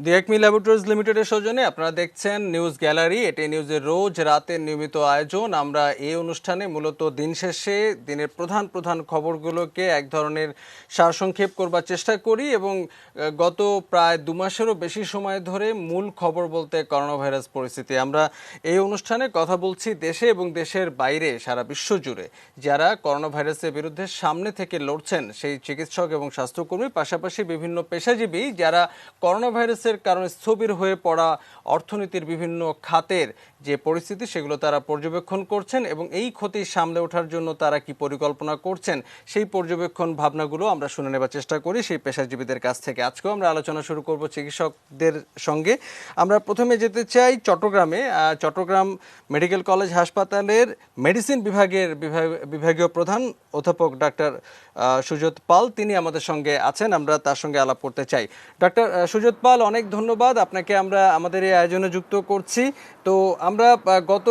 দি Acme laboratories লিমিটেডের সৌজন্যে আপনারা দেখছেন নিউজ গ্যালারি। এটি নিউজের রোজ রাতের নিয়মিত আয়োজন। আমরা এই অনুষ্ঠানে মূলত দিন শেষে দিনের প্রধান প্রধান খবরগুলোকে এক ধরনের সারসংক্ষেপ করবার চেষ্টা করি এবং গত প্রায় 2 মাসেরও বেশি সময় ধরে মূল খবর বলতে করোনা ভাইরাস পরিস্থিতি। আমরা এই অনুষ্ঠানে কথা বলছি দেশে এবং দেশের বাইরে সারা বিশ্ব জুড়ে যারা করোনা ভাইরাসের বিরুদ্ধে সামনে থেকে লড়ছেন, সেই চিকিৎসক এবং স্বাস্থ্যকর্মী, পাশাপাশি বিভিন্ন পেশাজীবী যারা করোনা ভাইরাসের কারণে স্থবির হয়ে পড়া অর্থনীতির বিভিন্ন খাতের যে পরিস্থিতি সেগুলো তারা পর্যবেক্ষণ করছেন এবং এই ক্ষতি সামলে ওঠার জন্য তারা কি পরিকল্পনা করছেন সেই পর্যবেক্ষণ ভাবনাগুলো আমরা শুনে নেবার চেষ্টা করি সেই পেশাজীবীদের কাছ থেকে। আজকেও আমরা আলোচনা শুরু করব চিকিৎসকদের সঙ্গে। আমরা প্রথমে যেতে চাই চট্টগ্রামে। চট্টগ্রাম মেডিকেল কলেজ হাসপাতালের মেডিসিন বিভাগীয় প্রধান অধ্যাপক ডাক্তার সুজত পাল, তিনি আমাদের সঙ্গে আছেন। আমরা তার সঙ্গে আলাপ করতে চাই। ডাক্তার সুজত পাল, অনেক ধন্যবাদ আপনাকে আমরা আমাদের এই আয়োজনে যুক্ত করছি। তো আমরা গত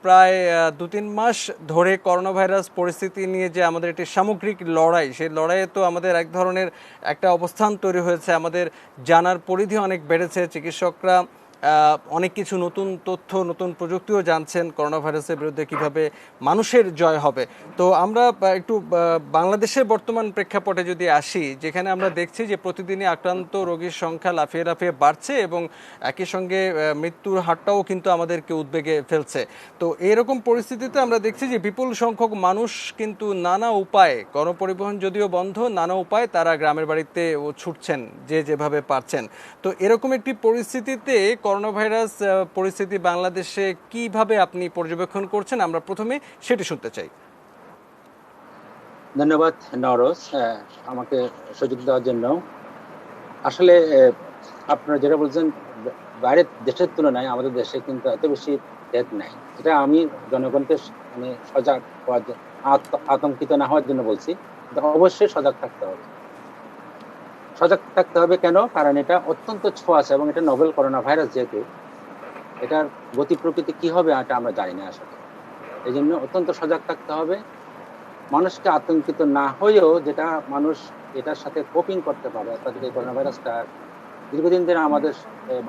প্রায় 2-3 মাস ধরে করোনা ভাইরাস পরিস্থিতি নিয়ে যে আমাদের একটি সামগ্রিক লড়াই, সেই লড়াইয়ে তো আমাদের এক ধরনের একটা অবস্থান তৈরি হয়েছে, আমাদের জানার পরিধি অনেক বেড়েছে, চিকিৎসকরা অনেক কিছু নতুন তথ্য নতুন প্রযুক্তিও জানছেন করোনা ভাইরাসের বিরুদ্ধে কিভাবে মানুষের জয় হবে। তো আমরা একটু বাংলাদেশের বর্তমান প্রেক্ষাপটে যদি আসি, যেখানে আমরা দেখছি যে প্রতিদিনই আক্রান্ত রোগীর সংখ্যা লাফিয়ে লাফিয়ে বাড়ছে এবং একই সঙ্গে মৃত্যুর হারটাও কিন্তু আমাদেরকে উদ্বেগে ফেলছে। তো এরকম পরিস্থিতিতে আমরা দেখছি যে বিপুল সংখ্যক মানুষ কিন্তু নানা উপায়ে, গণপরিবহন যদিও বন্ধ, নানা উপায়ে তারা গ্রামের বাড়িতে ছুটছেন যে যেভাবে পারছেন। তো এরকম একটি পরিস্থিতিতে করোনা ভাইরাস পরিস্থিতি বাংলাদেশে কিভাবে আপনি পর্যবেক্ষণ করছেন, আমরা প্রথমে সেটি শুনতে চাই। ধন্যবাদ নরস আমাকে সুযোগ দেওয়ার জন্য। আসলে আপনারা যেটা বলছেন, বাইরের দেশের তুলনায় আমাদের দেশে কিন্তু এত বেশি ডেথ নাই। এটা আমি জনগণকে মানে সজাগ হওয়ার জন্য, আতঙ্কিত না হওয়ার জন্য বলছি। অবশ্যই সজাগ থাকতে হবে। সজাগ থাকতে হবে কেন? কারণ এটা অত্যন্ত ছোঁয়াচে এবং এটা নোভেল করোনা ভাইরাস, যেহেতু এটার গতি প্রকৃতি কি হবে এটা আমরা জানি না আসলে। এই জন্য অত্যন্ত সজাগ থাকতে হবে। মানুষকে আতঙ্কিত না হয়েও যেটা মানুষ এটার সাথে কোপিং করতে পারে, অর্থাৎ এই করোনা ভাইরাসটা দীর্ঘদিন ধরে আমাদের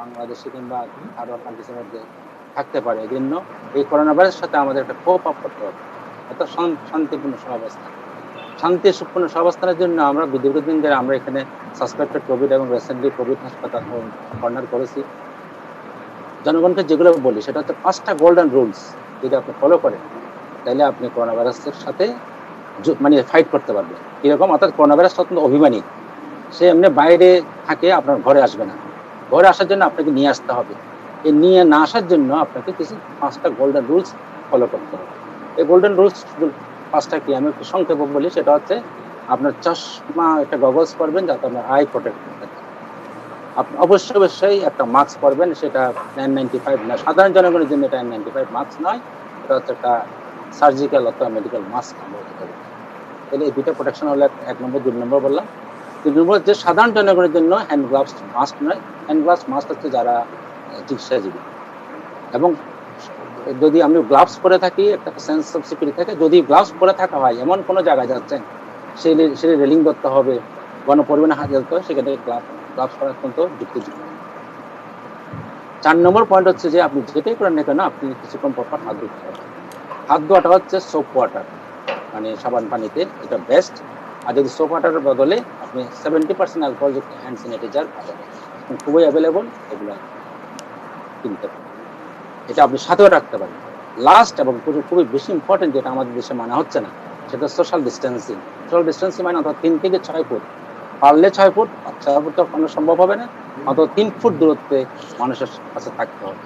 বাংলাদেশে কিংবা আরো কান্ট্রিজের মধ্যে থাকতে পারে, এই জন্য এই করোনা ভাইরাসের সাথে আমাদের একটা কোপ আপ করতে হবে, অর্থাৎ শান্তিপূর্ণ সহাবস্থান। শান্তিপূর্ণ সহাবস্থানের জন্য আমরা দীর্ঘদিন ধরে আমরা এখানে সাসপেক্টেড কোভিড এবং রিসেন্টলি কোভিড হাসপাতাল কর্নার করেছি। জনগণকে যেগুলো বলি সেটা হচ্ছে 5টা গোল্ডেন রুলস যদি আপনি ফলো করেন তাহলে আপনি করোনা ভাইরাসের সাথে মানে ফাইট করতে পারবে। কিরকম? অর্থাৎ করোনা ভাইরাস অত্যন্ত অভিমানী, সে এমনি বাইরে থাকে, আপনার ঘরে আসবে না। ঘরে আসার জন্য আপনাকে নিয়ে আসতে হবে। এই নিয়ে না আসার জন্য আপনাকে কিছু 5টা গোল্ডেন রুলস ফলো করতে হবে। এই গোল্ডেন রুলস 5টা কি আমি একটু সংক্ষেপে বলি। সেটা হচ্ছে আপনার চশমা, একটা গগলস পরবেন যাতে আপনার আই প্রোটেক্ট থাকে। আপনি অবশ্যই একটা মাস্ক পরবেন, সেটা N95 না, সাধারণ জনগণের জন্য এটা N95 মাস্ক নয়, এটা হচ্ছে একটা সার্জিক্যাল অথবা মেডিকেল মাস্ক। তাহলে এই দুটো প্রোটেকশন হলো 1 নম্বর। 2 নম্বর বললাম, 2 নম্বর যে সাধারণ জনগণের জন্য হ্যান্ড গ্লাভস মাস্ক নয়, হ্যান্ড গ্লাভস মাস্ক হচ্ছে যারা চিকিৎসাজীবী। এবং যদি আমি গ্লাভস পরে থাকি, একটা সেন্স অফ সিকিউরিটি থাকে। যদি গ্লাভস পরে থাকা হয়, এমন কোনো জায়গায় যাচ্ছেন সেই রেলিং ধরতে হবে, গণপরিবহনে হাত দিতে হবে, সেখানে গ্লাভস পরা অত্যন্ত যুক্তিযুক্ত। 4 নম্বর পয়েন্ট হচ্ছে যে আপনি যেটাই করেন না কেন আপনি কিছুক্ষণ পর হাত ধুতে হবে। হাত ধোয়াটা হচ্ছে সোপ ওয়াটার, মানে সাবান পানিতে, এটা বেস্ট। আর যদি সোপ ওয়াটারের বদলে আপনি 70% অ্যালকোহলযুক্ত হ্যান্ড স্যানিটাইজার খুবই অ্যাভেলেবল, এগুলো কিনতে পারেন। এটা আপনি সাথেও রাখতে পারেন। লাস্ট এবং খুবই বেশি ইম্পর্টেন্ট, যেটা আমাদের দেশে মানা হচ্ছে না, সেটা সোশ্যাল ডিস্টেন্সিং। সোশ্যাল ডিস্টেন্সিং মানে অর্থাৎ 3 থেকে 6 ফুট, পারলে 6 ফুট, 6 ফুট তো কোনো সম্ভব হবে না, অন্তত 3 ফুট দূরত্বে মানুষের কাছে থাকতে হবে।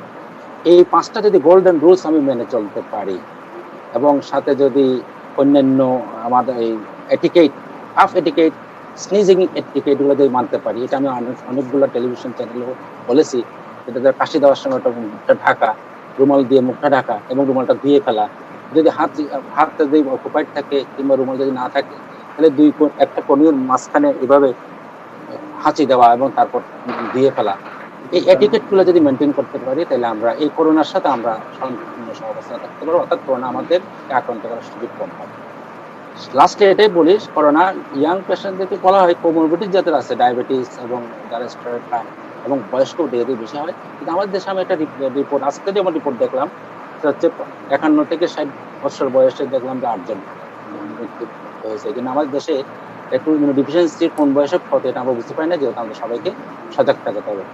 এই 5টা যদি গোল্ডেন রুলস আমি মেনে চলতে পারি এবং সাথে যদি অন্যান্য আমাদের এই etiquette, half etiquette, sneezing etiquette গুলো যদি মানতে পারি, এটা আমি অনেকগুলো টেলিভিশন চ্যানেলেও বলেছি। এটা কাশি দেওয়ার সময় মুখটা ঢাকা, রুমাল দিয়ে মুখটা ঢাকা এবং রুমালটা ধুয়ে ফেলা। যদি হাতটা যদি অকুপাইড থাকে কিংবা রুমাল যদি না থাকে, তাহলে একটা কনুইয়ের মাঝখানে এভাবে হাঁচি দেওয়া এবং তারপর ধুয়ে ফেলা। এই এটিকেট গুলো যদি মেনটেন করতে পারি, তাহলে আমরা এই করোনার সাথে আমরা সম্পূর্ণ সহাবস্থানে থাকতে পারবো, অর্থাৎ করোনা আমাদের আক্রান্ত করার সুযোগ কম হবে। লাস্টে এটাই বলি, করোনা ইয়াং পেশেন্টদেরকে বলা হয় কোমরবিডিটি যাদের আছে, ডায়াবেটিস এবং যারা স্টেরয়েড খান, এবং বয়স্ক ডেঙ্গু বেশি হয়। কিন্তু আমাদের দেশে আমি একটা রিপোর্ট আজকে যেমন রিপোর্ট দেখলাম, সেটা হচ্ছে ৫১ থেকে ৬০ বছর বয়সে দেখলাম যে ৮ জন মৃত্যু হয়েছে। কিন্তু আমাদের দেশে একটু ইমিউনোডেফিসিয়েন্সি কোন বয়সে ক্ষতি এটা আমরা বুঝতে পারি না, যেহেতু আমাদের সবাইকে সজাগ থাকতে হবে।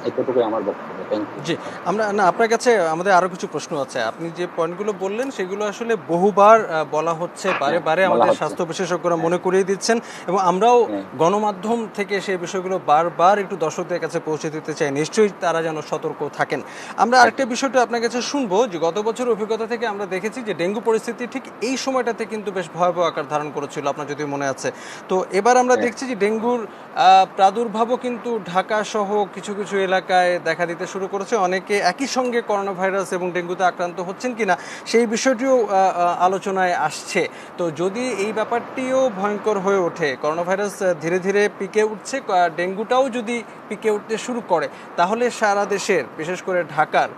এতটুকুই আমার বক্তব্য। Thank you. জি, আমরা না আপনার কাছে আমাদের আরো কিছু প্রশ্ন আছে। আপনি যে পয়েন্টগুলো বললেন সেগুলো আসলে বহুবার বলা হচ্ছে, বারে, হ্যাঁ, বারে বলা আমাদের হচ্ছে। স্বাস্থ্য বিশেষজ্ঞরা হ্যাঁ, মনে করিয়ে দিচ্ছেন এবং আমরাও হ্যাঁ, গণমাধ্যম থেকে সেই বিষয়গুলো বারবার একটু দর্শকদের কাছে পৌঁছে দিতে চাই। নিশ্চয়ই তারা যেন সতর্ক থাকেন। আমরা আরেকটা থাকে। বিষয়টা আপনার কাছে শুনবো যে গত বছরের অভিজ্ঞতা থেকে আমরা দেখেছি যে ডেঙ্গু পরিস্থিতি ঠিক এই সময়টাতে কিন্তু বেশ ভয়াবহ আকার ধারণ করেছিল, আপনার যদি মনে আছে। তো এবার আমরা হ্যাঁ, দেখছি যে ডেঙ্গুর প্রাদুর্ভাবও কিন্তু ঢাকা সহ কিছু, কিছু এলাকায় দেখা দিতে শুরু করেছে। অনেকে একই সঙ্গে করোনা ভাইরাস এবং ডেঙ্গুতে আক্রান্ত হচ্ছেন কিনা সেই বিষয়টিও আলোচনায় আসছে। তো যদি এই ব্যাপারটিও ভয়ঙ্কর হয়ে ওঠে, করোনা ভাইরাস ধীরে ধীরে পিকে উঠছে, ডেঙ্গুটাও যদি পিকে উঠতে শুরু করে, তাহলে সারা দেশের বিশেষ করে ঢাকার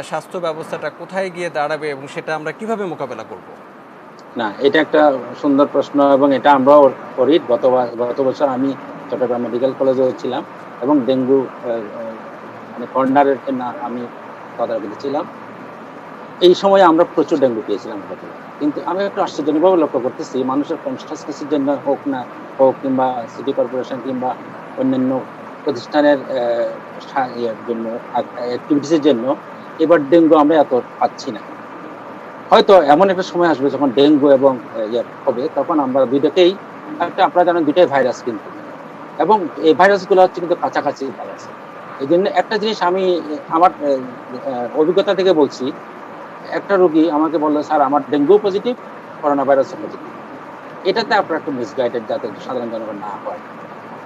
স্বাস্থ্য ব্যবস্থাটা কোথায় গিয়ে দাঁড়াবে এবং সেটা আমরা কিভাবে মোকাবেলা করব? না, এটা একটা সুন্দর প্রশ্ন এবং এটা আমরাও করি। গত বছর আমি চট্টগ্রাম মেডিকেল কলেজেও ছিলাম এবং ডেঙ্গু আ আ মানে কর্নারের না আমি তদারকিতে ছিলাম। এই সময়ে আমরা প্রচুর ডেঙ্গু পেয়েছিলাম গত। কিন্তু আমি একটু আশ্চর্যজনকভাবে লক্ষ্য করতেছি, মানুষের কনসাসনেস এর জন্য হোক কিংবা সিটি কর্পোরেশন কিংবা অন্যান্য প্রতিষ্ঠানের ইয়ের জন্য এক্টিভিটিস এর জন্য এবার ডেঙ্গু আমরা এত পাচ্ছি না। হয়তো এমন একটা সময় আসবে যখন ডেঙ্গু এবং হবে, তখন আমরা ২ টাকেই আপনারা জানেন ২ টাই ভাইরাস কিন্তু। এবং এই ভাইরাসগুলো হচ্ছে কিন্তু কাছাকাছি ভাইরাস। এজন্য একটা জিনিস আমি আমার অভিজ্ঞতা থেকে বলছি, একটা রোগী আমাকে বলল, "স্যার আমার ডেঙ্গু পজিটিভ, করোনা ভাইরাসও পজিটিভ।" এটাতে আপনারা একটু মিসগাইডেড যাতে সাধারণ জনগণ না হয়।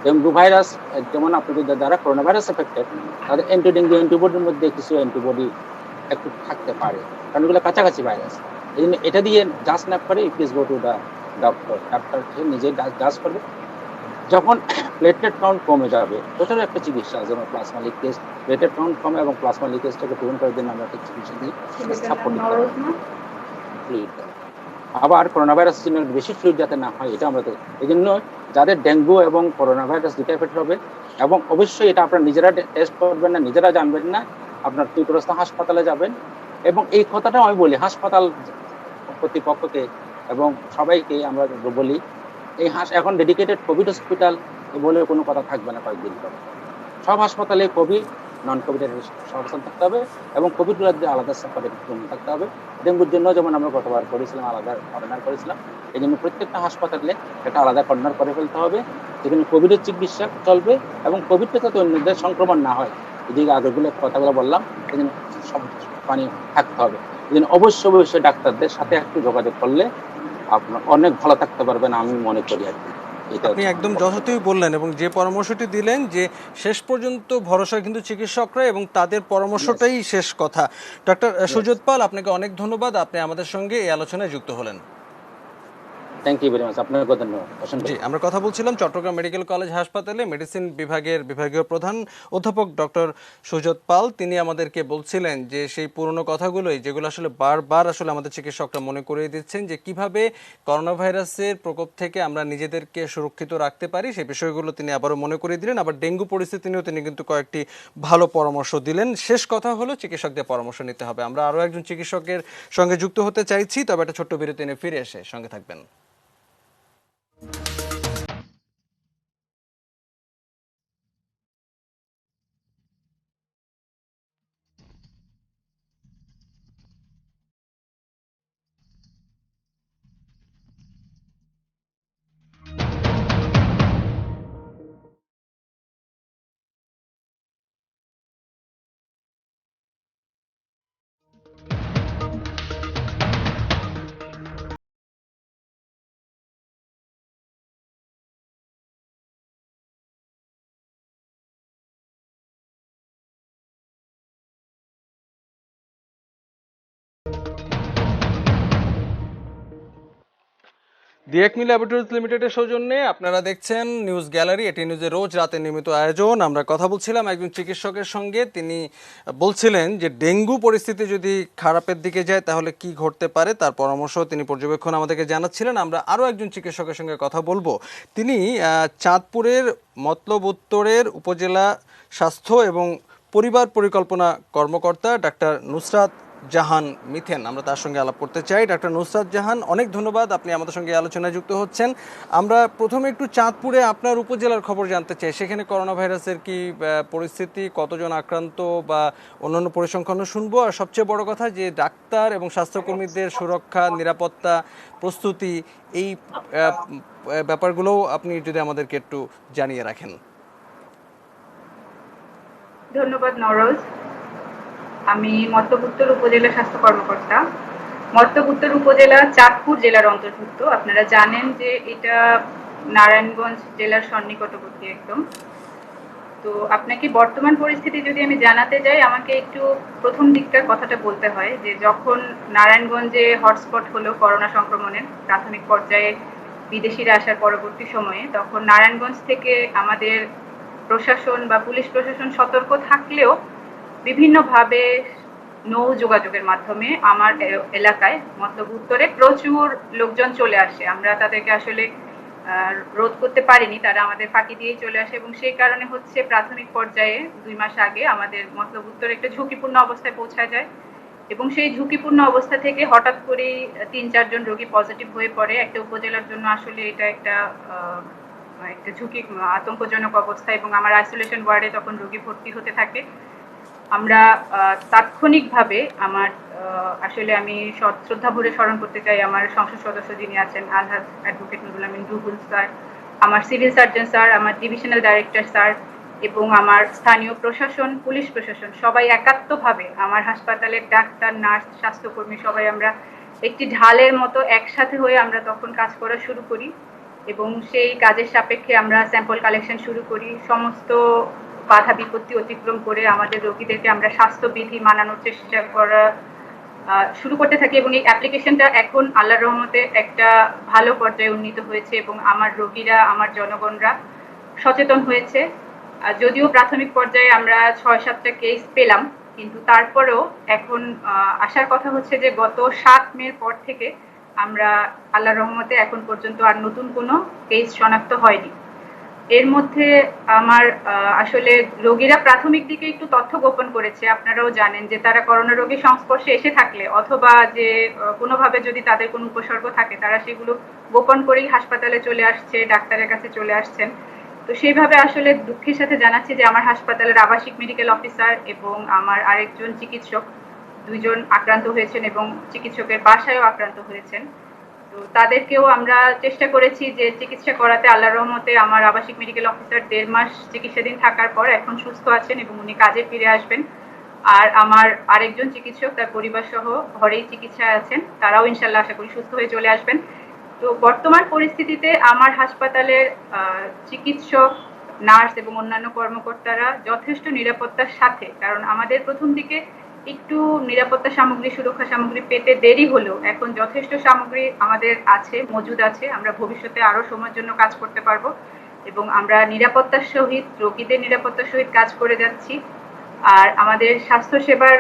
ডেঙ্গু ভাইরাস যেমন আপনাদের যারা করোনা ভাইরাস এফেক্টেড, তাদের অ্যান্টি ডেঙ্গু অ্যান্টিবডির মধ্যে কিছু অ্যান্টিবডি একটু থাকতে পারে। কারণ এগুলো কাছাকাছি ভাইরাস। এজন্য এটা দিয়ে জাজ না করে please go to the doctor. Doctor নিজে জাজ করবে। যখন প্লেটলেট কাউন্ট কমে যাবে, ওটারও একটা চিকিৎসা আছে, যেমন প্লাজমা লিকেজ। প্লেটলেট কাউন্ট কমে এবং প্লাজমা লিকেজটাকে প্রিভেন্ট করার জন্য আমরা একটা চিকিৎসা দিই, সাপোর্ট দিতে হয়, ফ্লুইড দেওয়া। আবার করোনা ভাইরাসের জন্য বেশি ফ্লুইড যাতে না হয় এটা আমরা এজন্য যাদের ডেঙ্গু এবং করোনা ভাইরাস ২ টা এফেক্ট হবে এবং অবশ্যই এটা আপনারা নিজেরা টেস্ট করবেন না, নিজেরা জানবেন না। আপনার নিকটস্থ হাসপাতালে যাবেন এবং এই কথাটাও আমি বলি হাসপাতাল কর্তৃপক্ষকে এবং সবাইকে আমরা বলি, এই এখন ডেডিকেটেড কোভিড হসপিটাল বলে কোনো কথা থাকবে না কয়েকদিন পরে। সব হাসপাতালে কোভিড, নন কোভিড এর সংস্থান থাকতে হবে এবং কোভিড গুলোর আলাদা সেপারেট রুম থাকতে হবে। ডেঙ্গুর জন্য যেমন আমরা গতবার করেছিলাম, আলাদা কর্নার করেছিলাম। এজন্য প্রত্যেকটা হাসপাতালে একটা আলাদা কর্নার করে ফেলতে হবে, যেখানে কোভিডের চিকিৎসা চলবে এবং কোভিডটা যাতে অন্যদের সংক্রমণ না হয়। এদিকে আগেগুলো কথাগুলো বললাম, এজন্য সব পানি থাকতে হবে। এজন্য অবশ্যই ডাক্তারদের সাথে একটু যোগাযোগ করলে আপনার অনেক ভালো থাকতে পারবেন আমি মনে করি আরকি। এটা আপনি হচ্ছে আমার একদম বক্তব্য। যথার্থই বললেন এবং যে পরামর্শটি দিলেন যে শেষ পর্যন্ত ভরসা কিন্তু চিকিৎসকরা এবং তাদের ইয়েস, পরামর্শটাই শেষ কথা। Doctor yes. সুজত পাল, আপনাকে অনেক ধন্যবাদ। আপনি আমাদের সঙ্গে এই আলোচনায় যুক্ত হলেন। Thank you very much. আপনাকেও ধন্যবাদ। অসংখ্য জি, ধন্যবাদ। আমরা কথা বলছিলাম চট্টগ্রাম মেডিকেল কলেজ হাসপাতালে মেডিসিন বিভাগের বিভাগীয় প্রধান অধ্যাপক ডক্টর সুজত পাল। তিনি আমাদেরকে বলছিলেন যে সেই পুরনো কথাগুলোই, যেগুলো আসলে বারবার আসলে আমাদের চিকিৎসকরা মনে করিয়ে দিচ্ছেন যে কিভাবে করোনা ভাইরাসের প্রকোপ থেকে আমরা নিজেদেরকে সুরক্ষিত রাখতে পারি, সেই বিষয়গুলো তিনি আবারও মনে করিয়ে দিলেন। আবার ডেঙ্গু পরিস্থিতি নিয়েও তিনি কিন্তু কয়েকটি ভালো পরামর্শ দিলেন। শেষ কথা হলো চিকিৎসকদের পরামর্শ নিতে হবে। আমরা আরও একজন চিকিৎসকের সঙ্গে যুক্ত হতে চাইছি, তবে একটা ছোট্ট বিরতি নিয়ে ফিরে এসে সঙ্গে থাকবেন। দিয়াকমি ল্যাবরেটরিজ লিমিটেডের সৌজন্যে আপনারা দেখছেন নিউজ গ্যালারি, এটি নিউজের রোজ রাতে নিয়মিত আয়োজন। আমরা কথা বলছিলাম একজন চিকিৎসকের সঙ্গে, তিনি বলছিলেন যে ডেঙ্গু পরিস্থিতি যদি খারাপের দিকে যায় তাহলে কি ঘটতে পারে, তার পরামর্শ তিনি পর্যবেক্ষণ আমাদেরকে জানাচ্ছিলেন। আমরা আরও একজন চিকিৎসকের সঙ্গে কথা বলবো। তিনি চাঁদপুরের মতলব উত্তরের উপজেলা স্বাস্থ্য এবং পরিবার পরিকল্পনা কর্মকর্তা ডাক্তার নুসরাত জাহান মিথেন। আমরা তার সঙ্গে আলাপ করতে চাই। ডাক্তার নুসরাত জাহান, অনেক ধন্যবাদ, আপনি আমাদের সঙ্গে আলোচনায় যুক্ত হচ্ছেন। আমরা প্রথমে একটু চাঁদপুরে আপনার উপজেলার খবর জানতে চাই। সেখানে করোনা ভাইরাসের কি পরিস্থিতি, কতজন আক্রান্ত বা অন্যান্য পরিসংখ্যানও শুনবো। আর সবচেয়ে বড় কথা যে ডাক্তার এবং স্বাস্থ্যকর্মীদের সুরক্ষা, নিরাপত্তা, প্রস্তুতি, এই ব্যাপারগুলোও আপনি যদি আমাদেরকে একটু জানিয়ে রাখেন। ধন্যবাদ নরোজ। আমি মতলব উত্তর উপজেলা স্বাস্থ্য কর্মকর্তা। মতলব উত্তর উপজেলা চাঁদপুর জেলার অন্তর্ভুক্ত। আপনারা জানেন যে এটা নারায়ণগঞ্জ জেলার সন্নিকটবর্তী একদম। তো আপনাকে বর্তমান পরিস্থিতি যদি আমি জানাতে যাই, আমাকে একটু প্রথম দিককার কথাটা বলতে হয় যে যখন নারায়ণগঞ্জে হটস্পট হলো করোনা সংক্রমণের প্রাথমিক পর্যায়ে বিদেশিরা আসার পরবর্তী সময়ে, তখন নারায়ণগঞ্জ থেকে আমাদের প্রশাসন বা পুলিশ প্রশাসন সতর্ক থাকলেও বিভিন্নভাবে নৌ যোগাযোগের মাধ্যমে আমার এলাকায় মতলব উত্তরে প্রচুর লোকজন চলে আসে। আমরা তাদেরকে আসলে রোধ করতে পারিনি, তারা আমাদের ফাঁকি দিয়েই চলে আসে এবং সেই কারণে হচ্ছে প্রাথমিক পর্যায়ে 2 মাস আগে আমাদের মতলব উত্তরে একটা ঝুঁকিপূর্ণ অবস্থায় পৌঁছায় যায় এবং সেই ঝুঁকিপূর্ণ অবস্থা থেকে হঠাৎ করেই 3-4 জন রোগী পজিটিভ হয়ে পড়ে। একটা উপজেলার জন্য আসলে এটা একটা ঝুঁকি, আতঙ্কজনক অবস্থা এবং আমার আইসোলেশন ওয়ার্ডে তখন রোগী ভর্তি হতে থাকে। আমরা তাৎক্ষণিকভাবে আমার আসলে আমি শ্রদ্ধা ভরে স্মরণ করতে চাই আমার সংসদ সদস্য যিনি আছেন আলহাজ অ্যাডভোকেট নুরুল আমিন রুহুল স্যার, আমার সিভিল সার্জন স্যার, আমার ডিভিশনাল ডাইরেক্টর স্যার এবং আমার স্থানীয় প্রশাসন, পুলিশ প্রশাসন সবাই একাত্মভাবে আমার হাসপাতালের ডাক্তার, নার্স, স্বাস্থ্যকর্মী সবাই আমরা একটি ঢালের মতো একসাথে হয়ে আমরা তখন কাজ করা শুরু করি এবং সেই কাজের সাপেক্ষে আমরা স্যাম্পল কালেকশন শুরু করি। সমস্ত বাধা বিপত্তি অতিক্রম করে আমাদের রোগীদেরকে আমরা স্বাস্থ্যবিধি মানানোর চেষ্টা করা শুরু করতে থাকি এবং এই অ্যাপ্লিকেশনটা এখন আল্লাহর রহমতে একটা ভালো পর্যায়ে উন্নীত হয়েছে এবং আমার রোগীরা, আমার জনগণরা সচেতন হয়েছে। যদিও প্রাথমিক পর্যায়ে আমরা 6-7টা কেস পেলাম, কিন্তু তারপরেও এখন আসার কথা হচ্ছে যে গত 7 মের পর থেকে আমরা আল্লাহর রহমতে এখন পর্যন্ত আর নতুন কোনো কেস শনাক্ত হয়নি। এর মধ্যে আমার আসলে রোগীরা প্রাথমিক দিকে একটু তথ্য গোপন করেছে। আপনারাও জানেন যে তারা করোনা রোগীর সংস্পর্শে এসে থাকলে অথবা যে কোনোভাবে যদি তাদের কোনো উপসর্গ থাকে তারা সেগুলো গোপন করেই হাসপাতালে চলে আসছে, ডাক্তারের কাছে চলে আসছেন। তো সেইভাবে আসলে দুঃখের সাথে জানাচ্ছি যে আমার হাসপাতালের আবাসিক মেডিকেল অফিসার এবং আমার আরেকজন চিকিৎসক 2 জন আক্রান্ত হয়েছেন এবং চিকিৎসকের বাসায়ও আক্রান্ত হয়েছেন। তো তাদেরকেও আমরা চেষ্টা করেছি যে চিকিৎসা করাতে। আল্লাহর রহমতে আমার আবাসিক মেডিকেল অফিসার 1.5 মাস চিকিৎসাধীন থাকার পর এখন সুস্থ আছেন এবং উনি কাজে ফিরে আসবেন। আর আমার আরেকজন চিকিৎসক তার পরিবার সহ ঘরেই চিকিৎসায় আছেন, তারাও ইনশাল্লাহ আশা করি সুস্থ হয়ে চলে আসবেন। তো বর্তমান পরিস্থিতিতে আমার হাসপাতালের চিকিৎসক, নার্স এবং অন্যান্য কর্মকর্তারা যথেষ্ট নিরাপত্তার সাথে, কারণ আমাদের প্রথম দিকে একটু নিরাপত্তা সামগ্রী, সুরক্ষা সামগ্রী পেতে দেরি হলেও এখন যথেষ্ট সামগ্রী আমাদের আছে, মজুদ আছে। আমরা ভবিষ্যতে আরো সময়ের জন্য কাজ করতে পারবো এবং আমরা নিরাপত্তার সহিত, রোগীদের নিরাপত্তার সহিত কাজ করে যাচ্ছি। আর আমাদের স্বাস্থ্য সেবার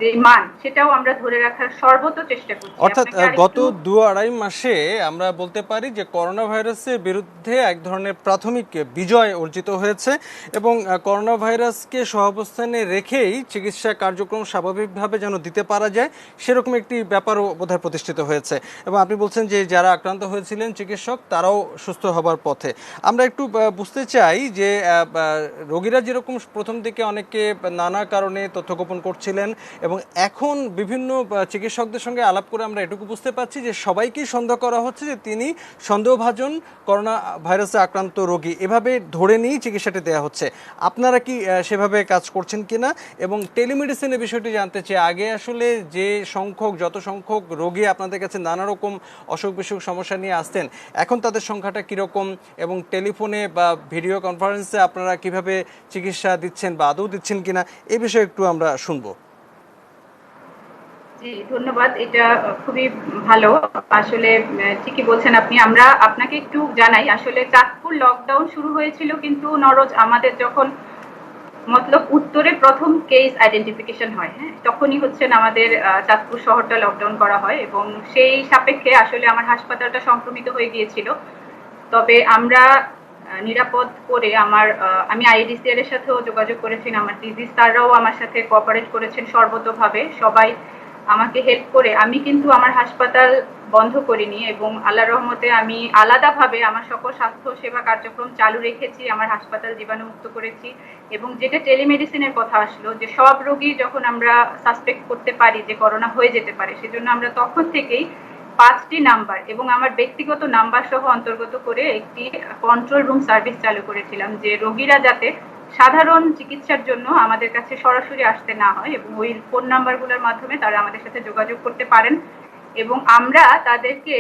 যে মান সেটাও আমরা ধরে রাখার সর্বত চেষ্টা করছি। অর্থাৎ গত 2-2.5 মাসে আমরা বলতে পারি যে করোনা ভাইরাসের বিরুদ্ধে এক ধরনের প্রাথমিক বিজয় অর্জিত হয়েছে এবং করোনা ভাইরাসকে সহাবস্থানে রেখেই চিকিৎসা কার্যক্রম স্বাভাবিকভাবে যেন দিতে পারা যায় সেরকম একটি ব্যাপারও বোধহয় প্রতিষ্ঠিত হয়েছে। এবং আপনি বলছেন যে যারা আক্রান্ত হয়েছিলেন চিকিৎসক তারাও সুস্থ হবার পথে। আমরা একটু বুঝতে চাই যে রোগীরা যেরকম প্রথম দিকে অনেকে নানা কারণে তথ্য গোপন করছিলেন এবং এখন বিভিন্ন চিকিৎসকদের সঙ্গে আলাপ করে আমরা এটুকু বুঝতে পারছি যে সবাইকেই সন্দেহ করা হচ্ছে যে তিনি সন্দেহভাজন করোনা ভাইরাসে আক্রান্ত রোগী, এভাবে ধরে নিয়েই চিকিৎসাটি দেওয়া হচ্ছে। আপনারা কি সেভাবে কাজ করছেন কিনা? এবং টেলিমেডিসিনের বিষয়টি জানতে চাই। আগে আসলে যে যত সংখ্যক রোগী আপনাদের কাছে নানা রকম অসুখ বিসুখ সমস্যা নিয়ে আসতেন, এখন তাদের সংখ্যাটা কীরকম এবং টেলিফোনে বা ভিডিও কনফারেন্সে আপনারা কিভাবে চিকিৎসা দিচ্ছেন বা আদৌ দিচ্ছেন কিনা এই বিষয়ে একটু আমরা শুনবো। জি, ধন্যবাদ। এটা খুবই ভালো। আসলে ঠিকই বলছেন আপনি। আমরা আপনাকে একটু জানাই, আসলে চাঁদপুর লকডাউন শুরু হয়েছিল কিন্তু নরোজ আমাদের যখন মতলব উত্তরে প্রথম কেস আইডেন্টিফিকেশন হয়, হ্যাঁ, তখনই হচ্ছেন আমাদের চাঁদপুর শহরটা লকডাউন করা হয় এবং সেই সাপেক্ষে আসলে আমার হাসপাতালটা সংক্রমিত হয়ে গিয়েছিল। তবে আমরা নিরাপদ করে আমি আইডিসিআর এর সাথেও যোগাযোগ করেছি, আমার ডিজি স্যাররাও আমার সাথে কোঅপারেট করেছেন সর্বতোভাবে, সবাই আমাকে হেল্প করে আমি কিন্তু আমার হাসপাতাল বন্ধ করিনি এবং আল্লাহর রহমতে আমি আলাদাভাবে আমার সকল স্বাস্থ্য সেবা কার্যক্রম চালু রেখেছি, আমার হাসপাতাল জীবাণুমুক্ত করেছি। এবং যেটা টেলিমেডিসিনের কথা আসলো, যে সব রোগী যখন আমরা সাসপেক্ট করতে পারি যে করোনা হয়ে যেতে পারে, সেজন্য আমরা তখন থেকেই 5টি নাম্বার এবং আমার ব্যক্তিগত নাম্বার সহ অন্তর্গত করে একটি কন্ট্রোল রুম সার্ভিস চালু করেছিলাম, যে রোগীরা যাতে সাধারণ চিকিৎসার জন্য আমাদের কাছে সরাসরি আসতে না হয় এবং ওই ফোন নাম্বারগুলোর মাধ্যমে তারা আমাদের সাথে যোগাযোগ করতে পারেন এবং আমরা তাদেরকে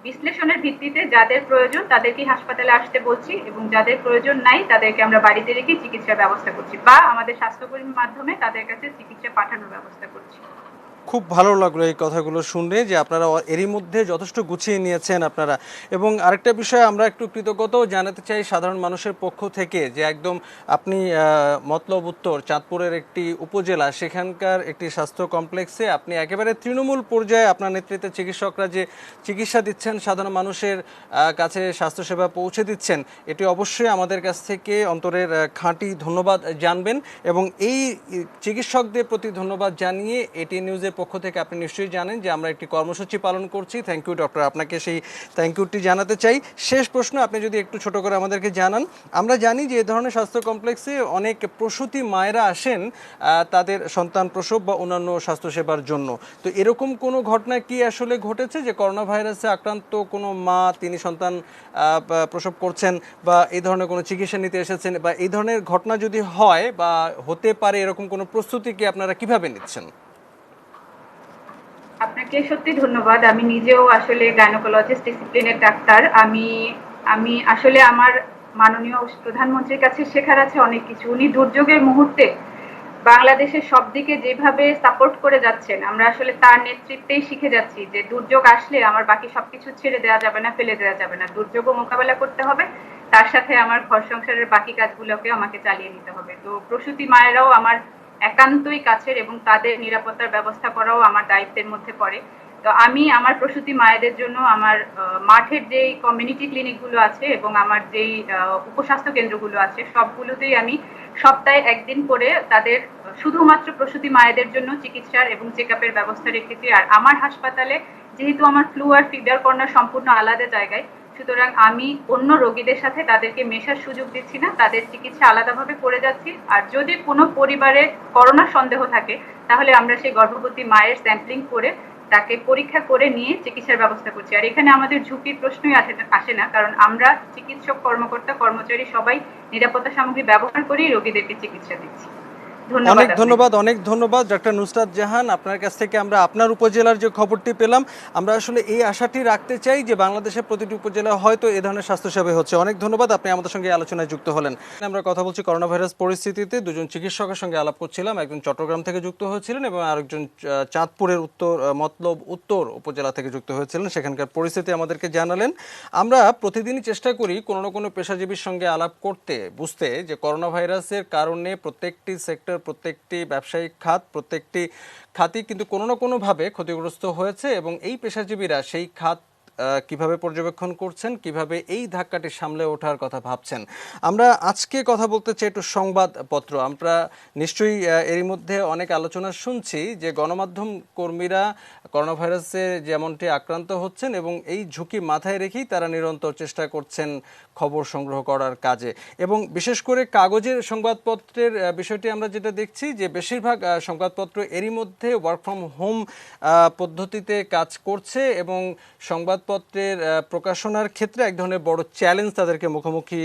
বিশ্লেষণের ভিত্তিতে যাদের প্রয়োজন তাদেরকে হাসপাতালে আসতে বলছি এবং যাদের প্রয়োজন নাই তাদেরকে আমরা বাড়িতে রেখে চিকিৎসার ব্যবস্থা করছি বা আমাদের স্বাস্থ্যকর্মীর মাধ্যমে তাদের কাছে চিকিৎসা পাঠানোর ব্যবস্থা করছি। খুব ভালো লাগলো এই কথাগুলো শুনে যে আপনারা এরই মধ্যে যথেষ্ট গুছিয়ে নিয়েছেন আপনারা। এবং আরেকটা বিষয় আমরা একটু কৃতজ্ঞতাও জানাতে চাই সাধারণ মানুষের পক্ষ থেকে, যে একদম আপনি মতলব উত্তর চাঁদপুরের একটি উপজেলা, সেখানকার একটি স্বাস্থ্য কমপ্লেক্সে আপনি একেবারে তৃণমূল পর্যায়ে আপনার নেতৃত্বে চিকিৎসকরা যে চিকিৎসা দিচ্ছেন, সাধারণ মানুষের কাছে স্বাস্থ্যসেবা পৌঁছে দিচ্ছেন, এটি অবশ্যই আমাদের কাছ থেকে অন্তরের খাঁটি ধন্যবাদ জানবেন। এবং এই চিকিৎসকদের প্রতি ধন্যবাদ জানিয়ে এটি নিউজের পক্ষ থেকে আপনি নিশ্চয়ই জানেন যে আমরা একটি কর্মসূচি পালন করছি। থ্যাংক ইউ ডক্টর, আপনাকে সেই থ্যাংক ইউটি জানাতে চাই। শেষ প্রশ্ন আপনি যদি একটু ছোট করে আমাদেরকে জানান। আমরা জানি যে এই ধরনের স্বাস্থ্য কমপ্লেক্সে অনেক প্রসূতি মায়েরা আসেন তাদের সন্তান প্রসব বা অন্যান্য স্বাস্থ্যসেবার জন্য। তো এরকম কোনো ঘটনা কি আসলে ঘটেছে যে করোনা ভাইরাসে আক্রান্ত কোনো মা তিনি সন্তান প্রসব করছেন বা এই ধরনের কোনো চিকিৎসা নিতে এসেছেন, বা এই ধরনের ঘটনা যদি হয় বা হতে পারে এরকম কোনো প্রস্তুতি কি আপনারা কিভাবে নিচ্ছেন? আপনাকে সত্যি ধন্যবাদ। আমি নিজেও আসলে গাইনোকোলজিস্ট ডিসিপ্লিনের ডাক্তার। আমি আমি আসলে আমার মাননীয় প্রধানমন্ত্রীর কাছে শেখার আছে অনেক কিছু। উনি দুর্যোগের মুহূর্তে বাংলাদেশের সব দিকে যেভাবে সাপোর্ট করে যাচ্ছেন, আমরা আসলে তার নেতৃত্বেই শিখে যাচ্ছি যে দুর্যোগ আসলে আমার বাকি সবকিছু ছেড়ে দেওয়া যাবে না, ফেলে দেওয়া যাবে না। দুর্যোগও মোকাবেলা করতে হবে, তার সাথে আমার ঘর সংসারের বাকি কাজগুলোকে আমাকে চালিয়ে নিতে হবে। তো প্রসূতি মায়েরাও আমার একান্তই কাছের এবং তাদের নিরাপত্তার ব্যবস্থা করাও আমার দায়িত্বের মধ্যে পড়ে। তো আমি আমার প্রসূতি মায়েদের জন্য আমার মাঠের যেই কমিউনিটি ক্লিনিকগুলো আছে এবং আমার যেই উপস্বাস্থ্য কেন্দ্রগুলো আছে সবগুলোতেই আমি সপ্তাহে একদিন করে তাদের শুধুমাত্র প্রসূতি মায়েদের জন্য চিকিৎসার এবং চেকআপের ব্যবস্থা রেখেছি। আর আমার হাসপাতালে যেহেতু আমার ফ্লু আর ফিভার কর্নার সম্পূর্ণ আলাদা জায়গায়, সুতরাং আমি অন্য রোগীদের সাথে তাদেরকে মেশার সুযোগ দিচ্ছি না, তাদের চিকিৎসা আলাদাভাবে করে যাচ্ছি। আর যদি কোনো পরিবারে করোনা সন্দেহ থাকে তাহলে আমরা সেই গর্ভবতী মায়ের স্যাম্পলিং করে তাকে পরীক্ষা করে নিয়ে চিকিৎসার ব্যবস্থা করছি। আর এখানে আমাদের ঝুঁকির প্রশ্নই আসে না, কারণ আমরা চিকিৎসক কর্মকর্তা কর্মচারী সবাই নিরাপত্তা সামগ্রী ব্যবহার করেই রোগীদেরকে চিকিৎসা দিচ্ছি। অনেক ধন্যবাদ, অনেক ধন্যবাদ ডক্টর নুসরাত জাহান। আপনার কাছ থেকে আমরা আপনার উপজেলার যে খবরটি পেলাম, আমরা আসলে এই আশাটি রাখতে চাই যে বাংলাদেশের প্রতিটি উপজেলায় হয়তো এ ধরনের স্বাস্থ্যসেবা হচ্ছে। অনেক ধন্যবাদ, আপনি আমাদের সঙ্গে আলোচনায় যুক্ত হলেন। আমরা কথা বলছি করোনা ভাইরাস পরিস্থিতিতে। দুজন চিকিৎসকের সঙ্গে আলাপ করছিলাম, একজন চট্টগ্রাম থেকে যুক্ত হয়েছিলেন এবং আরেকজন চাঁদপুরের মতলব উত্তর উপজেলা থেকে যুক্ত হয়েছিলেন, সেখানকার পরিস্থিতি আমাদেরকে জানালেন। আমরা প্রতিদিনই চেষ্টা করি কোনো না কোনো পেশাজীবীর সঙ্গে আলাপ করতে, বুঝতে যে করোনা ভাইরাসের কারণে প্রত্যেকটি সেক্টর, প্রত্যেকটি ব্যবসায়িক খাত, প্রত্যেকটি খাতই কিন্তু কোনো না কোনোভাবে ক্ষতিগ্রস্ত হয়েছে এবং এই পেশাজীবীরা সেই খাত কিভাবে পর্যবেক্ষণ করছেন, কিভাবে এই ধাক্কাটি সামলে ওঠার কথা ভাবছেন। আমরা আজকে কথা বলতে চাই একটু সংবাদপত্র। আমরা নিশ্চয়ই এরই মধ্যে অনেক আলোচনা শুনছি যে গণমাধ্যম কর্মীরা করোনা ভাইরাসে যেমনটি আক্রান্ত হচ্ছেন এবং এই ঝুঁকি মাথায় রেখেই তারা নিরন্তর চেষ্টা করছেন খবর সংগ্রহ করার কাজে। এবং বিশেষ করে কাগজের সংবাদপত্রের বিষয়টি আমরা যেটা দেখছি যে বেশিরভাগ সংবাদপত্র এরই মধ্যে ওয়ার্ক ফ্রম হোম পদ্ধতিতে কাজ করছে এবং সংবাদপত্রের প্রকাশনার ক্ষেত্রে এক ধরনের বড় চ্যালেঞ্জ তাদেরকে মুখোমুখি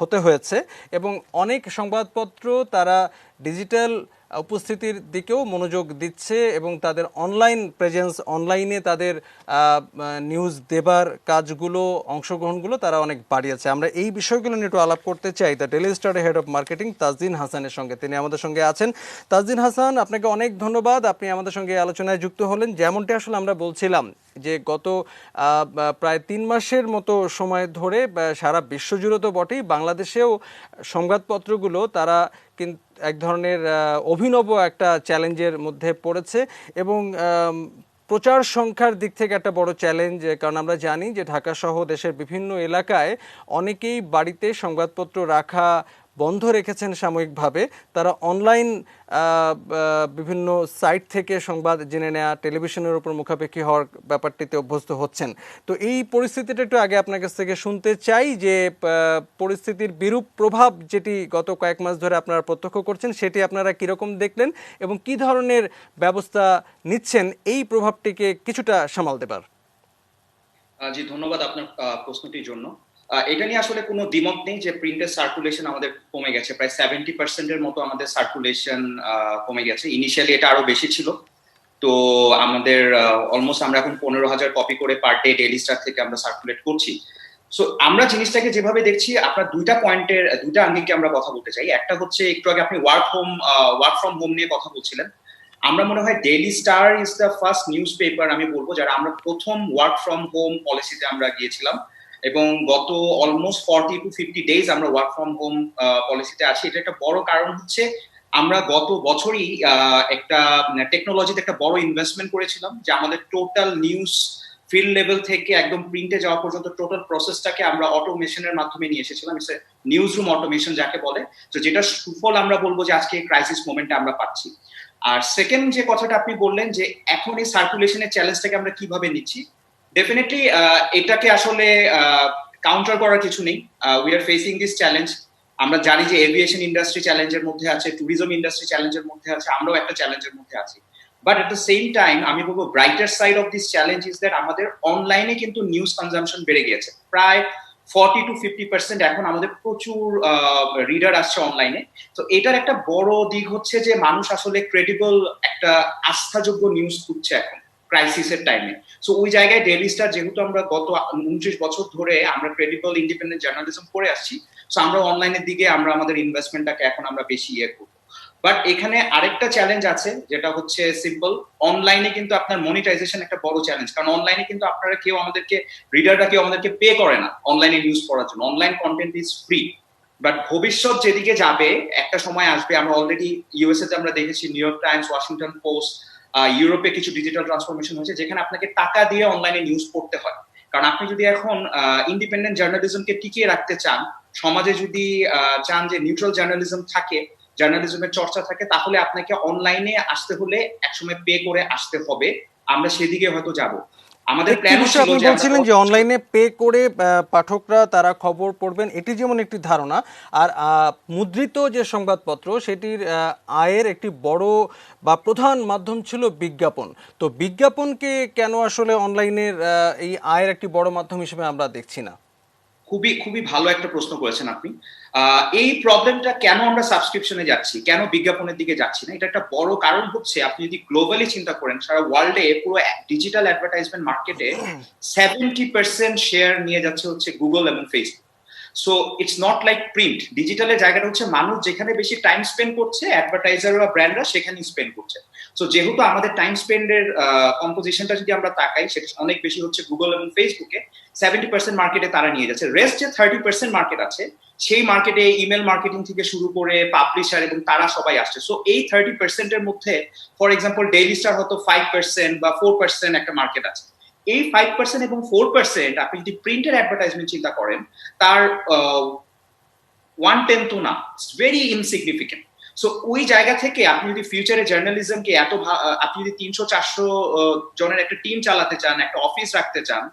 হতে হয়েছে। এবং অনেক সংবাদপত্র তারা ডিজিটাল উপস্থিতির দিকেও মনোযোগ দিচ্ছে এবং তাদের অনলাইন প্রেজেন্স, অনলাইনে তাদের নিউজ দেবার কাজগুলো, অংশগ্রহণগুলো তারা অনেক বাড়িয়েছে। আমরা এই বিষয়গুলো নিয়ে একটু আলাপ করতে চাই দ্য ডেইলি স্টারের হেড অফ মার্কেটিং তাজদিন হাসানের সঙ্গে। তিনি আমাদের সঙ্গে আছেন। তাজদিন হাসান, আপনাকে অনেক ধন্যবাদ, আপনি আমাদের সঙ্গে এই আলোচনায় যুক্ত হলেন। যেমনটি আসলে আমরা বলছিলাম যে গত প্রায় 3 মাসের মতো সময় ধরে সারা বিশ্বজুড়ে তো বটেই, বাংলাদেশেও সংবাদপত্রগুলো তারা কিন্তু এক ধরনের অভিনব একটা চ্যালেঞ্জের মধ্যে পড়েছে এবং প্রচার সংখ্যার দিক থেকে একটা বড় চ্যালেঞ্জ। কারণ আমরা জানি যে ঢাকা সহ দেশের বিভিন্ন এলাকায় অনেকেই বাড়িতে সংবাদপত্র রাখা বন্ধ রেখেছেন সাময়িকভাবে। তারা অনলাইন বিভিন্ন সাইট থেকে সংবাদ জেনে নেওয়া, টেলিভিশনের উপর মুখাপেক্ষি হওয়ার ব্যাপারটিতে অভ্যস্ত হচ্ছেন। তো এই পরিস্থিতিটা একটু আগে আপনার কাছ থেকে শুনতে চাই যে পরিস্থিতির বিরূপ প্রভাব যেটি গত কয়েক মাস ধরে আপনারা প্রত্যক্ষ করছেন, সেটি আপনারা কীরকম দেখলেন এবং কী ধরনের ব্যবস্থা নিচ্ছেন এই প্রভাবটিকে কিছুটা সামাল দেবার। জি, ধন্যবাদ আপনার প্রশ্নটির জন্য। এটা নিয়ে আসলে কোনো দ্বিমত নেই যে প্রিন্টের সার্কুলেশন আমাদের কমে গেছে, প্রায় 70% মতো আমাদের সার্কুলেশন কমে গেছে। ইনিশিয়ালি এটা আরো বেশি ছিল। তো আমাদের অলমোস্ট আমরা এখন 15,000 কপি করে পার ডে ডেইলি স্টার থেকে আমরা সার্কুলেট করছি। সো আমরা জিনিসটাকে যেভাবে দেখছি, আপনার দুইটা আঙ্গিকে আমরা কথা বলতে চাই। একটা হচ্ছে একটু আগে আপনি ওয়ার্ক ফ্রম হোম নিয়ে কথা বলছিলেন। আমরা মনে হয় daily star is the first news paper, আমি বলবো, যারা আমরা প্রথম ওয়ার্ক ফ্রম হোম পলিসিতে আমরা গিয়েছিলাম এবং গত অলমোস্ট 40 to 50 ডেজ আমরা ওয়ার্ক ফ্রম হোম পলিসিতে আছি। এটা একটা বড় কারণ হচ্ছে আমরা গত বছরই একটা টেকনোলজিতে একটা বড় ইনভেস্টমেন্ট করেছিলাম, যে আমাদের টোটাল নিউজ ফিল্ড লেভেল থেকে একদম প্রিন্টে যাওয়া পর্যন্ত টোটাল প্রসেসটাকে আমরা অটোমেশনের মাধ্যমে নিয়ে এসেছিলাম, নিউজ রুম অটোমেশন যাকে বলে। তো যেটা সুফল আমরা বলবো যে আজকে ক্রাইসিস মোমেন্টে আমরা পাচ্ছি। আর সেকেন্ড যে কথাটা আপনি বললেন যে এখন এই সার্কুলেশনের চ্যালেঞ্জটাকে আমরা কিভাবে নিচ্ছি, ডেফিনেটলি এটাকে আসলে কাউন্টার করার কিছু নেই। We are facing this challenge. আমরা জানি যে এভিয়েশন ইন্ডাস্ট্রি চ্যালেঞ্জের মধ্যে আছে, ট্যুরিজম ইন্ডাস্ট্রি চ্যালেঞ্জের মধ্যে আছে, আমরাও একটা চ্যালেঞ্জের মধ্যে আছি। But at the same time আমি বলবো brighter side of this challenge is that আমাদের অনলাইনে কিন্তু নিউজ কনজাম্পশন বেড়ে গিয়েছে। প্রায় 40 to 50% এখন আমাদের প্রচুর রিডার আসছে অনলাইনে। তো এটার একটা বড় দিক হচ্ছে যে মানুষ আসলে ক্রেডিবল একটা আস্থাযোগ্য নিউজ খুঁজছে এখন ক্রাইসিসের টাইমে। সো ওই জায়গায় ডেইলি স্টার, যেহেতু আমরা গত 29 বছর ধরে আমরা ক্রেডিবল ইন্ডিপেন্ডেন্ট জার্নালিজম করে আসছি, সো আমরা অনলাইনের দিকে আমরা আমাদের ইনভেস্টমেন্টটাকে এখন আমরা বেশি করবো। বাট এখানে আরেকটা চ্যালেঞ্জ আছে, যেটা হচ্ছে সিম্পল, অনলাইনে কিন্তু আপনার মনিটাইজেশন একটা বড় চ্যালেঞ্জ। কারণ অনলাইনে কিন্তু আপনারা কেউ আমাদেরকে, রিডাররা কেউ আমাদেরকে পে করে না অনলাইনে নিউজ পড়ার জন্য। Online content is free. But ভবিষ্যৎ যেদিকে যাবে, একটা সময় আসবে, আমরা অলরেডি ইউএসএ তে আমরা দেখেছি, new York Times, Washington post, ইউরোপে কিছু ডিজিটাল ট্রান্সফরমেশন হয়েছে যেখানে আপনাকে টাকা দিয়ে অনলাইনে নিউজ পড়তে হয়। কারণ আপনি যদি এখন ইন্ডিপেন্ডেন্ট জার্নালিজমকে টিকিয়ে রাখতে চান, সমাজে যদি চান যে নিউট্রাল জার্নালিজম থাকে, জার্নালিজমের চর্চা থাকে, তাহলে আপনাকে অনলাইনে আসতে হলে একসময় পে করে আসতে হবে। আমরা সেদিকে হয়তো যাব। আমাদের প্ল্যান ছিল আপনি বলছিলেন যে অনলাইনে পে করে পাঠকরা তারা খবর পড়বেন, এটি যেমন একটি ধারণা। আর মুদ্রিত যে সংবাদপত্র, সেটির আয়ের একটি বড় বা প্রধান মাধ্যম ছিল বিজ্ঞাপন। তো বিজ্ঞাপনকে কেন আসলে অনলাইনের এই আয়ের একটি বড় মাধ্যম হিসেবে আমরা দেখছি না? খুবই ভালো একটা প্রশ্ন করেছেন আপনি। এই প্রবলেমটা কেন আমরা সাবস্ক্রিপশনে যাচ্ছি, কেন বিজ্ঞাপনের দিকে যাচ্ছি না, এটা একটা বড় কারণ হচ্ছে, আপনি যদি গ্লোবালি চিন্তা করেন, সারা ওয়ার্ল্ডে পুরো ডিজিটাল অ্যাডভার্টাইজমেন্ট মার্কেটে 70% শেয়ার নিয়ে যাচ্ছে হচ্ছে গুগল এবং Facebook. So it's not like print. ডিজিটালের জায়গাটা হচ্ছে মানুষ যেখানে বেশি টাইম স্পেন্ড করছে, অ্যাডভার্টাইজার বা ব্র্যান্ডরা সেখানেই স্পেন্ড করছে। সো যেহেতু আমাদের টাইম স্পেন্ডের কম্পোজিশনটা যদি আমরা তাকাই, সেটা অনেক বেশি হচ্ছে গুগল এবং ফেসবুকে। 70% মার্কেটে তারা নিয়ে যাচ্ছে। রেস্ট যে 30% মার্কেট আছে, সেই মার্কেটে ইমেল মার্কেটিং থেকে শুরু করে পাবলিশার এবং তারা সবাই আসছে। সো এই 30% মধ্যে ফর এক্সাম্পল ডেইলি স্টার হয়তো 5% বা 4% একটা মার্কেট আছে। এই 5% এবং 4% আপনি যদি প্রিন্টের অ্যাডভার্টাইজমেন্ট চিন্তা করেন, তার 1/10 তো না, ভেরি ইনসিগনিফিকেন্ট। সো ওই জায়গা থেকে আপনি যদি ফিউচারে জার্নালিজমকে আপনি যদি 300-400 জনের একটা টিম চালাতে চান, একটা অফিস রাখতে চান,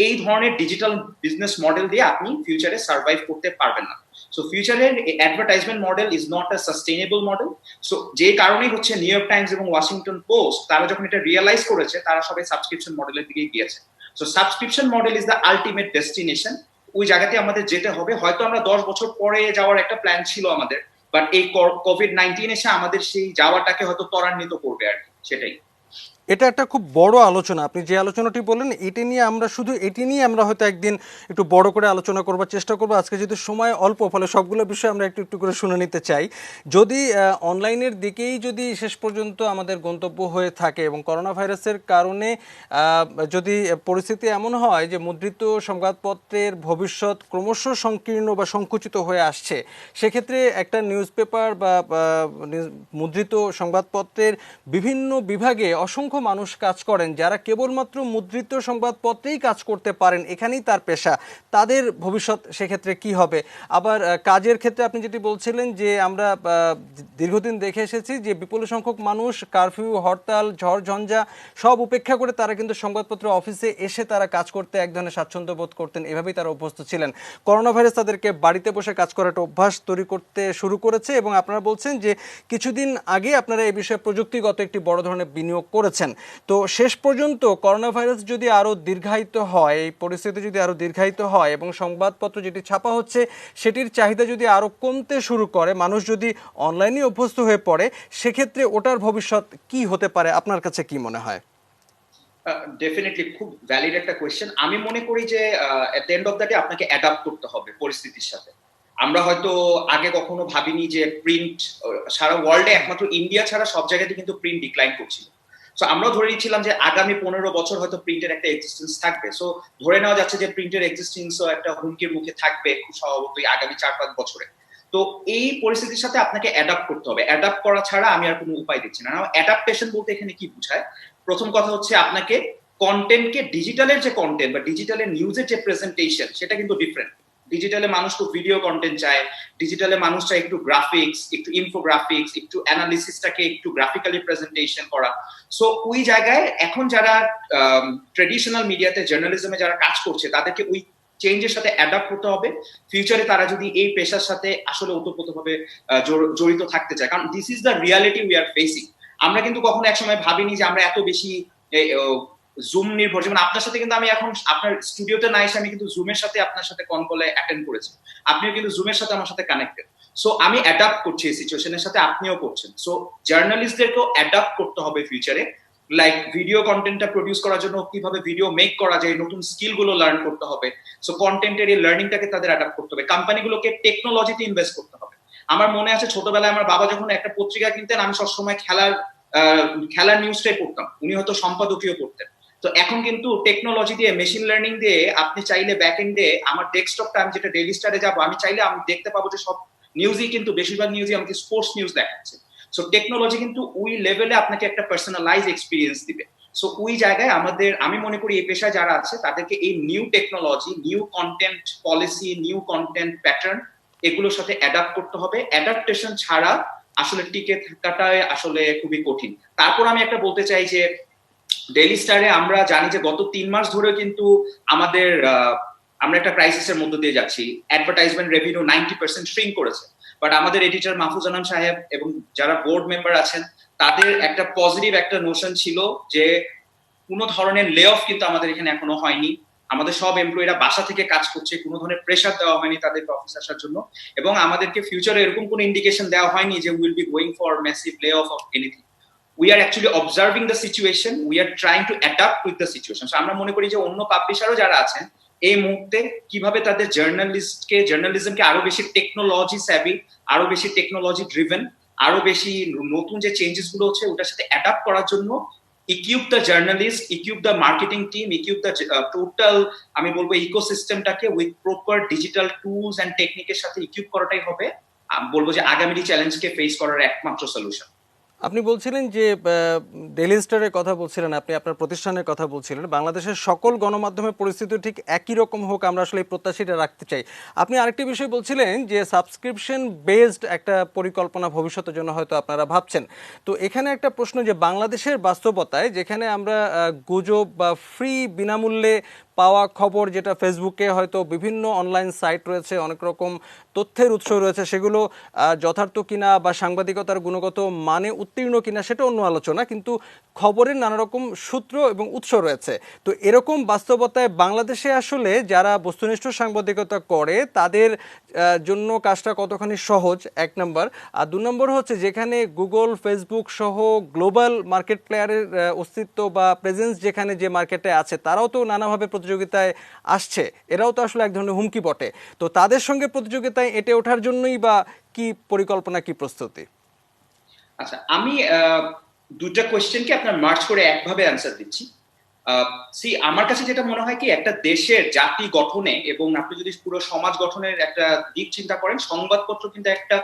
এই ধরনের ডিজিটাল বিজনেস মডেল দিয়ে আপনি ফিউচারে সার্ভাইভ করতে পারবেন না। সো ফিউচারের advertisement model is not a sustainable model. So যে কারণেই হচ্ছে নিউ ইয়র্ক টাইমস এবং ওয়াশিংটন পোস্ট, তারা যখন এটা রিয়েলাইজ করেছে, তারা সবাই সাবস্ক্রিপশন মডেলের দিকে গিয়েছে। So subscription model is the ultimate destination. ওই জায়গাতে আমাদের যেতে হবে। হয়তো আমরা 10 বছর পরে যাওয়ার একটা প্ল্যান ছিল আমাদের, বাট এই কোভিড-19 এসে আমাদের সেই যাওয়াটাকে হয়তো ত্বরান্বিত করবে আর কি, সেটাই। এটা একটা খুব বড় আলোচনা, আপনি যে আলোচনাটি বললেন এটি নিয়ে আমরা হয়তো একদিন একটু বড় করে আলোচনা করবার চেষ্টা করবো। আজকে যেহেতু সময় অল্প, ফলে সবগুলো বিষয় আমরা একটু একটু করে শুনে নিতে চাই। যদি অনলাইনের দিকেই যদি শেষ পর্যন্ত আমাদের গন্তব্য হয়ে থাকে এবং করোনা ভাইরাসের কারণে যদি পরিস্থিতি এমন হয় যে মুদ্রিত সংবাদপত্রের ভবিষ্যৎ ক্রমশ সংকীর্ণ বা সংকুচিত হয়ে আসছে, সেক্ষেত্রে একটা নিউজ পেপার বা মুদ্রিত সংবাদপত্রের বিভিন্ন বিভাগে অসংখ্য মানুষ কাজ করেন, যারা কেবলমাত্র মুদ্রিত সংবাদপত্রেই কাজ করতে পারেন, এখানেই তার পেশা, তাদের ভবিষ্যৎ সেক্ষেত্রে কি হবে? আবার কাজের ক্ষেত্রে আপনি যেটি বলছিলেন যে আমরা দীর্ঘদিন দেখে এসেছি যে বিপুল সংখ্যক মানুষ কারফিউ, হরতাল, ঝড়ঝঞ্ঝা সব উপেক্ষা করে তারা কিন্তু সংবাদপত্র অফিসে এসে তারা কাজ করতে এক ধরনের স্বাচ্ছন্দ্য বোধ করতেন, এভাবেই তারা অভ্যস্ত ছিলেন। করোনা ভাইরাস তাদেরকে বাড়িতে বসে কাজ করার একটা অভ্যাস তৈরি করতে শুরু করেছে এবং আপনারা বলছেন যে কিছুদিন আগে আপনারা এই বিষয়ে প্রযুক্তিগত একটি বড় ধরনের বিনিয়োগ করেছেন। তো শেষ পর্যন্ত করোনা ভাইরাস যদি আরো দীর্ঘায়িত হয়, এই পরিস্থিতি যদি আরো দীর্ঘায়িত হয় এবং সংবাদপত্র যেটি ছাপা হচ্ছে সেটির চাহিদা যদি আরো কমতে শুরু করে, মানুষ যদি অনলাইনে অভ্যস্ত হয়ে পড়ে, সেক্ষেত্রে ওটার ভবিষ্যৎ কি হতে পারে আপনার কাছে কি মনে হয়? ডেফিনেটলি খুব ভ্যালিড একটা কোয়েশ্চেন। আমি মনে করি যে at the end of the day আপনাকে অ্যাডাপ্ট করতে হবে পরিস্থিতির সাথে। আমরা হয়তো আগে কখনো ভাবিনি যে প্রিন্ট সারা ওয়ার্ল্ডে, একমাত্র ইন্ডিয়া ছাড়া সব জায়গাতে কিন্তু প্রিন্ট ডিক্লাইন করছিল। সো আমরাও ধরে নিচ্ছিলাম যে আগামী 15 বছর হয়তো প্রিন্টের একটা এক্সিস্টেন্স থাকবে। সো ধরে নেওয়া যাচ্ছে যে প্রিন্টের এক্সিস্টেন্সও একটা হুমকির মুখে থাকবে খুব স্বভাবতই আগামী 4-5 বছরে। তো এই পরিস্থিতির সাথে আপনাকে অ্যাডাপ্ট করতে হবে। অ্যাডাপ্ট করা ছাড়া আমি আর কোনো উপায় দেখছি না। অ্যাডাপ্টেশন বলতে এখানে কি বোঝায়? প্রথম কথা হচ্ছে আপনাকে কন্টেন্টকে, ডিজিটালের যে কন্টেন্ট বা ডিজিটালের নিউজের যে প্রেজেন্টেশন, সেটা কিন্তু ডিফারেন্ট। ডিজিটালে মানুষ খুব ভিডিও কন্টেন্ট চায়, ডিজিটালে মানুষ চায় একটু গ্রাফিক্স, একটু ইনফোগ্রাফিক্স, একটু অ্যানালিসিসটাকে একটু গ্রাফিক্যালি প্রেজেন্টেশন করা। সো ওই জায়গায় এখন যারা ট্রেডিশনাল মিডিয়াতে, জার্নালিজমে যারা কাজ করছে, তাদেরকে ওই চেঞ্জের সাথে অ্যাডাপ্ট হতে হবে। ফিউচারে তারা যদি এই পেশার সাথে আসলে ওতপ্রোতভাবে জড়িত থাকতে চায়, কারণ this is the reality we are facing. আমরা কিন্তু কখনো একসময় ভাবিনি যে আমরা এত বেশি জুম নির্ভর, যেমন আপনার সাথে কিন্তু আমি এখন আপনার স্টুডিওতে না এসে আমি কিন্তু জুমের সাথে আপনার সাথে কলে অ্যাটেন্ড করেছি, আপনিও কিন্তু জুমের সাথে আমার সাথে কানেক্টেড। সো আমি অ্যাডাপ্ট করছি এই সিচুয়েশনের সাথে, আপনিও করছেন। সো জার্নালিস্টদেরকেও অ্যাডাপ্ট করতে হবে ফিউচারে, লাইক ভিডিও কন্টেন্টটা প্রডিউস করার জন্য কিভাবে ভিডিও মেক করা যায়, নতুন স্কিল গুলো লার্ন করতে হবে। সো কন্টেন্টের এই লার্নিংটাকে তাদের অ্যাডাপ্ট করতে হবে। কোম্পানিগুলোকে টেকনোলজিতে ইনভেস্ট করতে হবে। আমার মনে আছে ছোটবেলায় আমার বাবা যখন একটা পত্রিকা কিনতেন, আমি সবসময় খেলার নিউজটাই পড়তাম, উনি হয়তো সম্পাদকীয় পড়তেন। তো এখন কিন্তু টেকনোলজি দিয়ে, মেশিন লার্নিং দিয়ে আপনি চাইলে ব্যাক এন্ডে আমার ডেস্কটপটা, আমি যেটা ডেইলি স্টারে যাবো, আমি চাইলে আমি দেখতে পাবো যে সব নিউজই কিন্তু, বেশিরভাগ নিউজই আমাকে স্পোর্টস নিউজ দেখাচ্ছে। সো টেকনোলজি কিন্তু ওই লেভেলে আপনাকে একটা পার্সোনালাইজ এক্সপিরিয়েন্স দিবে। সো ওই জায়গায় আমি মনে করি এই পেশায় যারা আছে তাদেরকে এই new technology, new content policy, new content pattern, এগুলোর সাথে অ্যাডাপ্ট করতে হবে। অ্যাডাপ্টেশন ছাড়া আসলে টিকে থাকাটাই আসলে খুবই কঠিন। তারপর আমি একটা বলতে চাই যে ডেইলি স্টারে আমরা জানি যে গত 3 মাস ধরে কিন্তু আমরা একটা ক্রাইসিসের মধ্য দিয়ে যাচ্ছি। অ্যাডভার্টাইজমেন্ট রেভিনিউ 90% শ্রিঙ্ক করেছে। বাট আমাদের এডিটর মাহফুজ আনাম সাহেব এবং যারা বোর্ড মেম্বার আছেন, তাদের একটা পজিটিভ একটা নোশন ছিল যে কোনো ধরনের লে অফ কিন্তু আমাদের এখানে এখনো হয়নি। আমাদের সব এমপ্লয়িরা বাসা থেকে কাজ করছে, কোনো ধরনের প্রেশার দেওয়া হয়নি তাদেরকে অফিস আসার জন্য, এবং আমাদেরকে ফিউচারে এরকম কোনো ইন্ডিকেশন দেওয়া হয়নি যে will be going for massive লে of anything. We are actually observing the situation, we are trying to adapt with the situation. So আমরা মনে করি যে অন্য পাবলিশারও যারা আছেন এই মুহূর্তে কিভাবে তাদের জার্নালিজমকে আরো বেশি টেকনোলজি স্যাভি, আরো বেশি টেকনোলজি ড্রিভেন, আরো বেশি নতুন যে চেঞ্জেস গুলো হচ্ছে ওটার সাথে অ্যাডাপ্ট করার জন্য equip the journalist, equip the marketing team, equip the total আমি বলবো ইকোসিস্টেমটাকে with proper digital tools and টেকনিকের সাথে ইকুইপ করাটাই হবে বলবো যে আগামী চ্যালেঞ্জকে ফেস করার একমাত্র সলিউশন। আপনি বলছিলেন যে ডেইলি স্টারের কথা বলছিলেন, আপনি আপনার প্রতিষ্ঠানের কথা বলছিলেন, বাংলাদেশের সকল গণমাধ্যমের পরিস্থিতি ঠিক একই রকম হোক আমরা আসলে এই প্রত্যাশাটা রাখতে চাই। আপনি আরেকটি বিষয় বলছিলেন যে সাবস্ক্রিপশন বেসড একটা পরিকল্পনা ভবিষ্যতের জন্য হয়তো আপনারা ভাবছেন। তো এখানে একটা প্রশ্ন যে বাংলাদেশের বাস্তবতায় যেখানে আমরা গুজব বা ফ্রি বিনামূল্যে পাওয়া খবর, যেটা ফেসবুকে হয়তো বিভিন্ন অনলাইন সাইট রয়েছে, অনেক রকম তথ্যের উৎস রয়েছে, সেগুলো যথার্থ কিনা বা সাংবাদিকতার গুণগত মানে উত্তীর্ণ কিনা সেটা অন্য আলোচনা, কিন্তু খবরের নানা রকম সূত্র এবং উৎস রয়েছে। তো এরকম বাস্তবতায় বাংলাদেশে আসলে যারা বস্তুনিষ্ঠ সাংবাদিকতা করে তাদের জন্য কাজটা কতখানি সহজ, এক নম্বর। আর দু নম্বর হচ্ছে, যেখানে গুগল, ফেসবুক সহ গ্লোবাল মার্কেট প্লেয়ারের অস্তিত্ব বা প্রেজেন্স যেখানে যে মার্কেটে আছে, তারাও তো নানাভাবে প্রতিযোগিতায় আসছে, এরাও তো আসলে এক ধরনের হুমকি বটে। তো তাদের সঙ্গে প্রতিযোগিতায় এঁটে ওঠার জন্যই বা কি পরিকল্পনা, কি প্রস্তুতি? আচ্ছা, আমি দুটা কোয়েশ্চেনকে আপনার মার্চ করে একভাবে অ্যান্সার দিচ্ছি। আমার কাছে যেটা মনে হয় কি, একটা দেশের জাতি গঠনে এবং আপনি যদি পুরো সমাজ গঠনের একটা দিক চিন্তা করেন, সংবাদপত্র কিন্তু একটা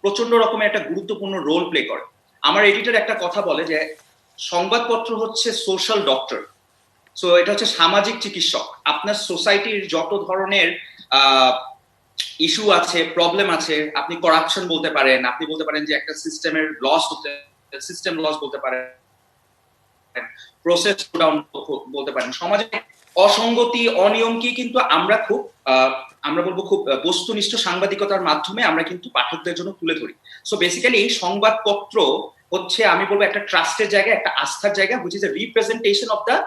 প্রচন্ড রকমের একটা গুরুত্বপূর্ণ রোল প্লে করে। আমার এডিটর একটা কথা বলে যে সংবাদপত্র হচ্ছে সোশ্যাল ডক্টর। সো এটা হচ্ছে সামাজিক চিকিৎসক। আপনার সোসাইটির যত ধরনের ইস্যু আছে, প্রবলেম আছে, আপনি করাপশন বলতে পারেন, আপনি বলতে পারেন যে একটা সিস্টেমের লস হতে, সিস্টেম লস বলতে পারেন, প্রসেস ডাউন বলতে পারেন, সমাজে অসঙ্গতি, অনিয়ম কি কিন্তু আমরা বলবো খুব বস্তুনিষ্ঠ সাংবাদিকতার মাধ্যমে আমরা কিন্তু পাঠকদের জন্য তুলে ধরি। সো বেসিক্যালি এই সংবাদপত্র হচ্ছে, আমি বলবো, একটা ট্রাস্টের জায়গা, একটা আস্থার জায়গা, which is a representation of the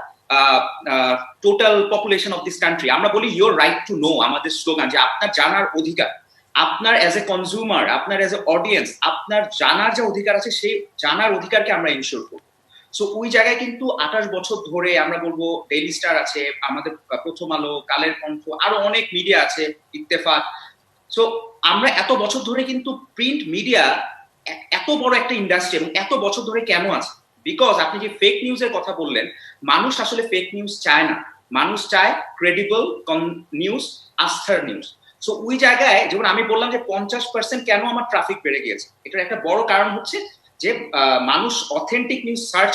total population of this country. আমরা বলি ইউর রাইট টু নো, আমাদের স্লোগান, যে আপনার জানার অধিকার, আপনার অ্যাজ এ কনজিউমার, আপনার অ্যাজ এ অডিয়েন্স, আপনার জানার যে অধিকার আছে, সেই জানার অধিকারকে আমরা ইনশিওর করবো। সো ওই জায়গায় কিন্তু 28 বছর ধরে আমরা বলবো ডেইলি স্টার আছে, আমাদের প্রথম আলো, কালের কণ্ঠ, আরো অনেক মিডিয়া আছে, ইত্তেফাক। সো আমরা এত বছর ধরে কিন্তু প্রিন্ট মিডিয়া এত বড় একটা ইন্ডাস্ট্রি এবং এত বছর ধরে কেন আছে? বিকজ আপনি যে ফেক নিউজের কথা বললেন, মানুষ আসলে ফেক নিউজ চায় না, মানুষ চায় ক্রেডিবল নিউজ, আস্থার নিউজ। সো ওই জায়গায় যেমন আমি বললাম যে 50% কেন আমার ট্রাফিক বেড়ে গিয়েছে, এটার একটা বড় কারণ হচ্ছে যে মানুষ অথেন্টিক নিউজ সার্চ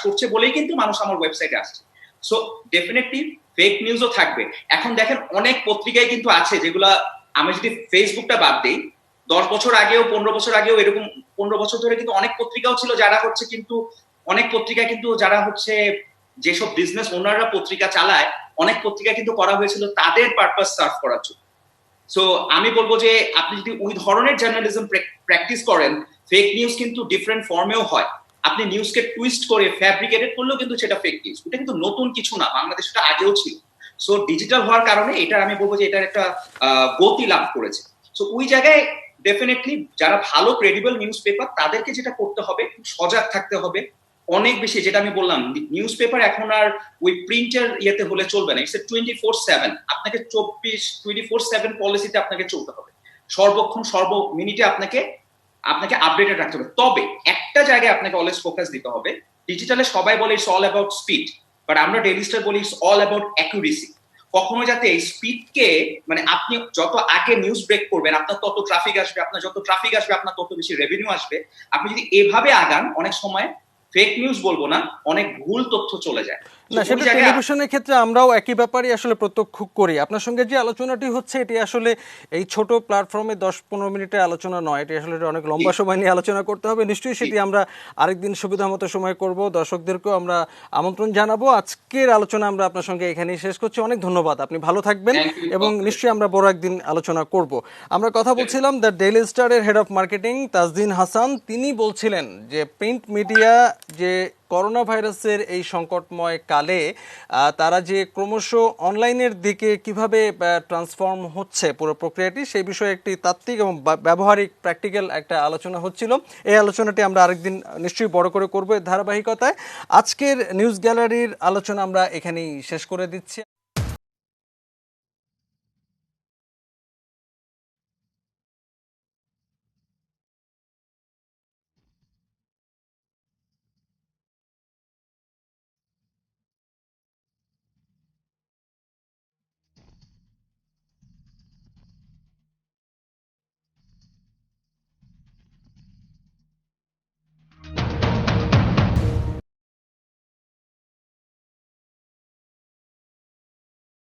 করছে বলেই কিন্তু মানুষ আমার ওয়েবসাইটে আসছে। সো ডেফিনেটলি ফেক নিউজও থাকবে। এখন দেখেন অনেক পত্রিকায় কিন্তু আছে যেগুলা, আমি যদি ফেসবুকটা বাদ দিই, 10 বছর আগেও 15 বছর আগেও এরকম 15 বছর ধরে কিন্তু অনেক পত্রিকাও ছিল যারা হচ্ছে, কিন্তু অনেক পত্রিকা কিন্তু যারা হচ্ছে, যেসব বিজনেস ওনাররা পত্রিকা চালায়, অনেক পত্রিকা কিন্তু করা হয়েছিল তাদের পারপাস সার্ভ করার জন্য। সো আমি বলবো যে আপনি যদি ওই ধরনের জার্নালিজম প্র্যাকটিস করেন, ফেক নিউজ কিন্তু ডিফারেন্ট ফর্মেও হয়। আপনি নিউজকে টুইস্ট করে ফ্যাব্রিকেটেড করলেও কিন্তু সেটা ফেক নিউজ। এটা কিন্তু নতুন কিছু না, বাংলাদেশে এটা আগেও ছিল। সো ডিজিটাল হওয়ার কারণে এটা আমি বলবো যে এটার একটা গতি লাভ করেছে। সো ওই জায়গায় ডেফিনেটলি যারা ভালো ক্রেডিবল নিউজ পেপার, তাদেরকে যেটা করতে হবে, সজাগ থাকতে হবে অনেক বেশি। যেটা আমি বললাম, নিউজ পেপার এখন আর ওই প্রিন্টার ইয়েতে হলে চলবে না, ইটস 24/7। আপনাকে 24/7 পলিসিতে আপনাকে চলতে হবে, সর্বক্ষণ সর্ব মিনিটে আপনাকে আপডেটেড রাখতে হবে। তবে একটা জায়গায় আপনাকে অলওয়েজ ফোকাস দিতে হবে। ডিজিটালে সবাই বলে it's all about speed, but আমরা ডেইলি স্টার বলি ইটস অল অ্যাবাউট অ্যাকুরেসি। কখনো যাতে এই স্পিডকে, মানে আপনি যত আগে নিউজ ব্রেক করবেন, আপনার তত ট্রাফিক আসবে, আপনার যত ট্রাফিক আসবে আপনার তত বেশি রেভিনিউ আসবে। আপনি যদি এভাবে আগান, অনেক সময় ফেক নিউজ বলবো না, অনেক ভুল তথ্য চলে যায়। না, সেটা টেলিভিশনের ক্ষেত্রে আমরাও একই ব্যাপারই আসলে প্রত্যক্ষ করি। আপনার সঙ্গে যে আলোচনাটি হচ্ছে, এটি আসলে এই ছোট প্ল্যাটফর্মে 10-15 মিনিটের আলোচনা নয়, এটি আসলে অনেক লম্বা সময় নিয়ে আলোচনা করতে হবে। নিশ্চয়ই সেটি আমরা আরেকদিন সুবিধা মতো সময় করব, দর্শকদেরকেও আমরা আমন্ত্রণ জানাবো। আজকের আলোচনা আমরা আপনার সঙ্গে এখানেই শেষ করছি। অনেক ধন্যবাদ, আপনি ভালো থাকবেন এবং নিশ্চয়ই আমরা বড় একদিন আলোচনা করব। আমরা কথা বলছিলাম দ্য ডেইলি স্টারের head of marketing Tajdin Hasan. তিনি বলছিলেন যে প্রিন্ট মিডিয়া যে করোনা ভাইরাসের এই সংকটময় কালে তারা যে ক্রমশ অনলাইনের দিকে কিভাবে ট্রান্সফর্ম হচ্ছে পুরো প্রক্রিয়াটি, সেই বিষয়ে একটি তাত্ত্বিক এবং ব্যবহারিক প্র্যাকটিক্যাল একটা আলোচনা হচ্ছিল। এই আলোচনাটি আমরা আরেকদিন নিশ্চয়ই বড় করে করব এর ধারাবাহিকতায়। আজকের নিউজ গ্যালারির আলোচনা আমরা এখানেই শেষ করে দিচ্ছি।